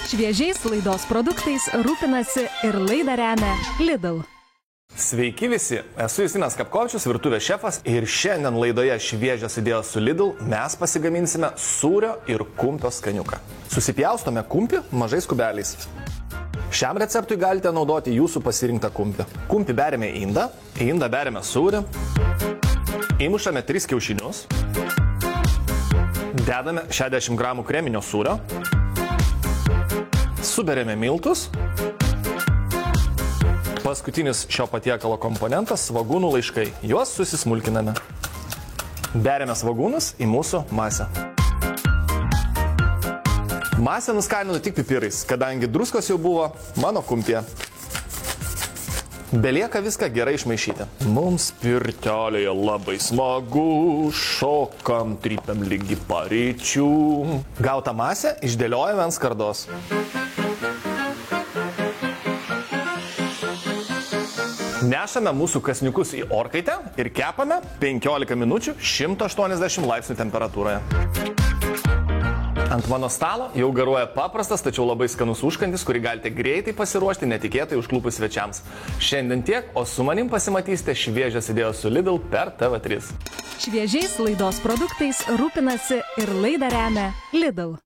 Šviežiais laidos produktais rūpinasi ir laidą remia Lidl. Sveiki visi, esu Justinas Kapkovičius, virtuvės šefas ir šiandien laidoje Šviežios idėjos su Lidl mes pasigaminsime sūrio ir kumpio skaniuką. Susipjaustome kumpį mažais kubeliais. Šiam receptui galite naudoti jūsų pasirinktą kumpį. Kumpį berėme į indą berėme sūrį, įmušame 3 kiaušinius, dedame 60 gramų kreminio sūrio, suberėme miltus. Paskutinis šio patiekalo komponentas – svogūnų laiškai. Juos susismulkiname. Berėme svogūnus į mūsų masę. Masę nuskaninu tik pipirais, kadangi druskos jau buvo mano kumpyje. Belieka viską gerai išmaišyti. Mums pirtelėje labai smagu, šokam, trypiam lygi paryčių. Gautą masę išdėliojame ant skardos. Nešame mūsų kasniukus į orkaitę ir kepame 15 minučių 180 laipsnių temperatūroje. Ant mano stalo jau garuoja paprastas, tačiau labai skanus užkandis, kurį galite greitai pasiruošti netikėtai užklupus svečiams. Šiandien tiek, o su manim pasimatysite Šviežios idėjos su Lidl per TV3. Šviežiais laidos produktais rūpinasi ir laidą remia Lidl.